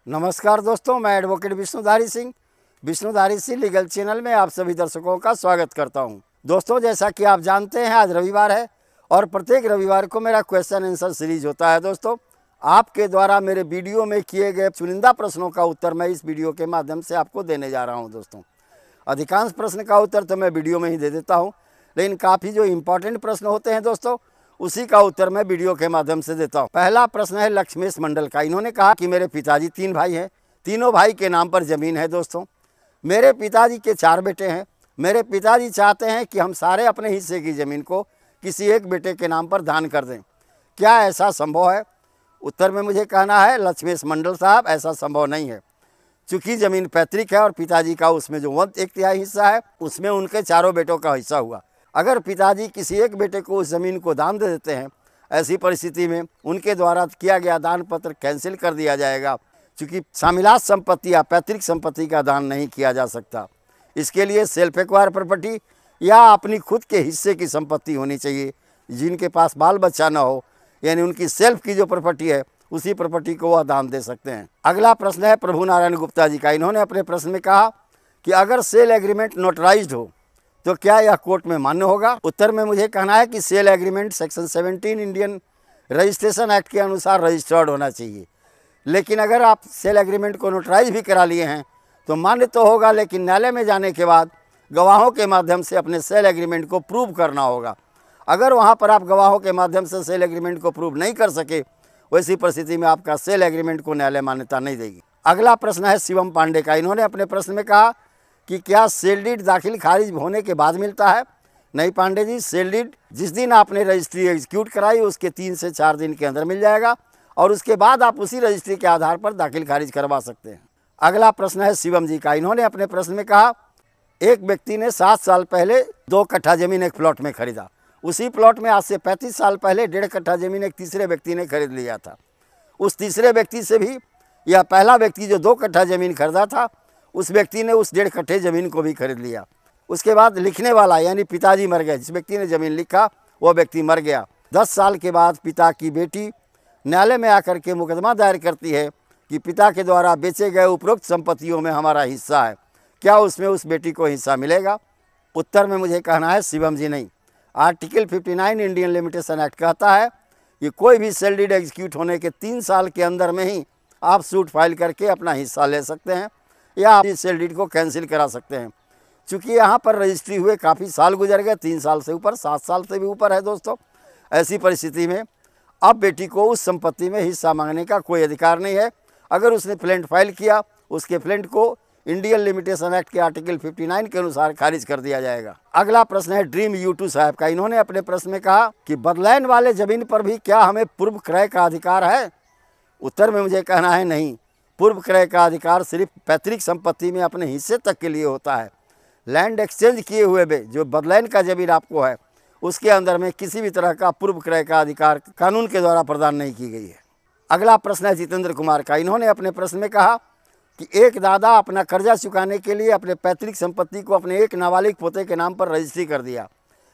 नमस्कार दोस्तों, मैं advocate Vishnudhari Singh Vishnudhari Singh legal channel में आप सभी दर्शकों का स्वागत करता हूं। दोस्तों, जैसा कि आप जानते हैं आज रविवार है और प्रत्येक रविवार को मेरा क्वेश्चन आंसर सीरीज होता है। दोस्तों, आपके द्वारा मेरे वीडियो में किए गए चुनिंदा प्रश्नों का उत्तर मैं इस वीडियो के माध्यम से आपको देने जा रहा हूँ। दोस्तों, अधिकांश प्रश्न का उत्तर तो मैं वीडियो में ही दे देता हूँ, लेकिन काफ़ी जो इम्पोर्टेंट प्रश्न होते हैं दोस्तों, उसी का उत्तर मैं वीडियो के माध्यम से देता हूँ। पहला प्रश्न है लक्ष्मेश मंडल का। इन्होंने कहा कि मेरे पिताजी 3 भाई हैं, तीनों भाई के नाम पर ज़मीन है। दोस्तों, मेरे पिताजी के 4 बेटे हैं। मेरे पिताजी चाहते हैं कि हम सारे अपने हिस्से की ज़मीन को किसी एक बेटे के नाम पर दान कर दें। क्या ऐसा संभव है? उत्तर में मुझे कहना है लक्ष्मेश मंडल साहब, ऐसा संभव नहीं है। चूँकि ज़मीन पैतृक है और पिताजी का उसमें जो 1/3 हिस्सा है उसमें उनके 4 बेटों का हिस्सा हुआ। अगर पिताजी किसी एक बेटे को उस ज़मीन को दान दे देते हैं, ऐसी परिस्थिति में उनके द्वारा किया गया दान पत्र कैंसिल कर दिया जाएगा, क्योंकि शामिलात संपत्ति या पैतृक संपत्ति का दान नहीं किया जा सकता। इसके लिए सेल्फ एक्वायर प्रॉपर्टी या अपनी खुद के हिस्से की संपत्ति होनी चाहिए। जिनके पास बाल बच्चा न हो, यानी उनकी सेल्फ की जो प्रॉपर्टी है उसी प्रॉपर्टी को वह दान दे सकते हैं। अगला प्रश्न है प्रभु नारायण गुप्ता जी का। इन्होंने अपने प्रश्न में कहा कि अगर सेल एग्रीमेंट नोटराइज्ड हो तो क्या यह कोर्ट में मान्य होगा? उत्तर में मुझे कहना है कि sale agreement section 17 Indian registration act के अनुसार रजिस्टर्ड होना चाहिए। लेकिन अगर आप सेल एग्रीमेंट को नोटराइज भी करा लिए हैं तो मान्य तो होगा, लेकिन न्यायालय में जाने के बाद गवाहों के माध्यम से अपने सेल एग्रीमेंट को प्रूव करना होगा। अगर वहाँ पर आप गवाहों के माध्यम से सेल एग्रीमेंट को प्रूव नहीं कर सके, वैसी परिस्थिति में आपका सेल एग्रीमेंट को न्यायालय मान्यता नहीं देगी। अगला प्रश्न है शिवम पांडे का। इन्होंने अपने प्रश्न में कहा कि क्या सेल डीड दाखिल खारिज होने के बाद मिलता है? नहीं पांडे जी, सेल डीड जिस दिन आपने रजिस्ट्री एग्जीक्यूट कराई उसके 3 से 4 दिन के अंदर मिल जाएगा और उसके बाद आप उसी रजिस्ट्री के आधार पर दाखिल खारिज करवा सकते हैं। अगला प्रश्न है शिवम जी का। इन्होंने अपने प्रश्न में कहा एक व्यक्ति ने 7 साल पहले 2 कट्ठा ज़मीन एक प्लॉट में खरीदा। उसी प्लॉट में आज से 35 साल पहले 1.5 कट्ठा ज़मीन एक तीसरे व्यक्ति ने खरीद लिया था। उस तीसरे व्यक्ति से भी यह पहला व्यक्ति जो 2 कट्ठा ज़मीन खरीदा था, उस व्यक्ति ने उस 1.5 कट्ठे ज़मीन को भी खरीद लिया। उसके बाद लिखने वाला यानी पिताजी मर गए। जिस व्यक्ति ने ज़मीन लिखा वो व्यक्ति मर गया। 10 साल के बाद पिता की बेटी न्यायालय में आकर के मुकदमा दायर करती है कि पिता के द्वारा बेचे गए उपरोक्त संपत्तियों में हमारा हिस्सा है, क्या उसमें उस बेटी को हिस्सा मिलेगा? उत्तर में मुझे कहना है शिवम जी, नहीं। आर्टिकल 59 इंडियन लिमिटेशन एक्ट कहता है कि कोई भी सेल डीड एग्जीक्यूट होने के 3 साल के अंदर में ही आप सूट फाइल करके अपना हिस्सा ले सकते हैं या आप इस सेल डीड को कैंसिल करा सकते हैं। चूँकि यहाँ पर रजिस्ट्री हुए काफ़ी साल गुजर गए, 3 साल से ऊपर, 7 साल से भी ऊपर है। दोस्तों, ऐसी परिस्थिति में अब बेटी को उस संपत्ति में हिस्सा मांगने का कोई अधिकार नहीं है। अगर उसने प्लेंट फाइल किया, उसके प्लेंट को इंडियन लिमिटेशन एक्ट के आर्टिकल 59 के अनुसार खारिज कर दिया जाएगा। अगला प्रश्न है ड्रीम यूटू साहब का। इन्होंने अपने प्रश्न में कहा कि बदलैन वाले ज़मीन पर भी क्या हमें पूर्व क्रय का अधिकार है? उत्तर में मुझे कहना है नहीं। पूर्व क्रय का अधिकार सिर्फ पैतृक संपत्ति में अपने हिस्से तक के लिए होता है। लैंड एक्सचेंज किए हुए में जो बदलैन का ज़मीन आपको है उसके अंदर में किसी भी तरह का पूर्व क्रय का अधिकार कानून के द्वारा प्रदान नहीं की गई है। अगला प्रश्न है जितेंद्र कुमार का। इन्होंने अपने प्रश्न में कहा कि एक दादा अपना कर्जा चुकाने के लिए अपने पैतृक संपत्ति को अपने एक नाबालिग पोते के नाम पर रजिस्ट्री कर दिया,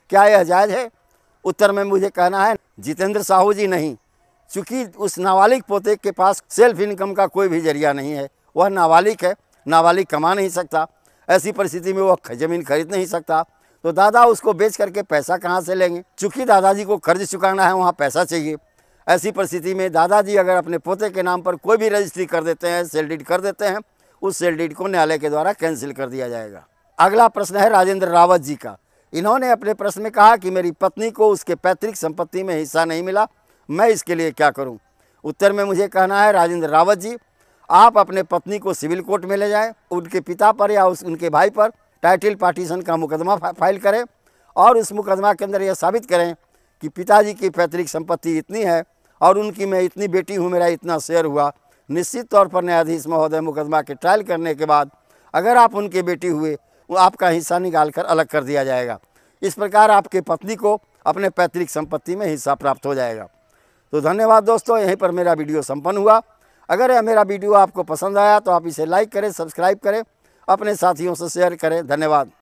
क्या यह जायज़ है? उत्तर में मुझे कहना है जितेंद्र साहू जी, नहीं। चूँकि उस नाबालिग पोते के पास सेल्फ इनकम का कोई भी जरिया नहीं है, वह नाबालिग है, नाबालिग कमा नहीं सकता। ऐसी परिस्थिति में वह ज़मीन खरीद नहीं सकता, तो दादा उसको बेच करके पैसा कहाँ से लेंगे? चूँकि दादाजी को कर्ज चुकाना है, वहाँ पैसा चाहिए। ऐसी परिस्थिति में दादाजी अगर अपने पोते के नाम पर कोई भी रजिस्ट्री कर देते हैं, सेल डीड कर देते हैं, उस सेल डीड को न्यायालय के द्वारा कैंसिल कर दिया जाएगा। अगला प्रश्न है राजेंद्र रावत जी का। इन्होंने अपने प्रश्न में कहा कि मेरी पत्नी को उसके पैतृक संपत्ति में हिस्सा नहीं मिला, मैं इसके लिए क्या करूं? उत्तर में मुझे कहना है राजेंद्र रावत जी, आप अपने पत्नी को सिविल कोर्ट में ले जाएं, उनके पिता पर या उनके भाई पर टाइटल पार्टीशन का मुकदमा फाइल करें और उस मुकदमा के अंदर यह साबित करें कि पिताजी की पैतृक संपत्ति इतनी है और उनकी मैं इतनी बेटी हूँ, मेरा इतना शेयर हुआ। निश्चित तौर पर न्यायाधीश महोदय मुकदमा के ट्रायल करने के बाद अगर आप उनके बेटी हुए, वो आपका हिस्सा निकाल कर अलग कर दिया जाएगा। इस प्रकार आपके पत्नी को अपने पैतृक संपत्ति में हिस्सा प्राप्त हो जाएगा। तो धन्यवाद दोस्तों, यहीं पर मेरा वीडियो संपन्न हुआ। अगर यह मेरा वीडियो आपको पसंद आया तो आप इसे लाइक करें, सब्सक्राइब करें, अपने साथियों से शेयर करें। धन्यवाद।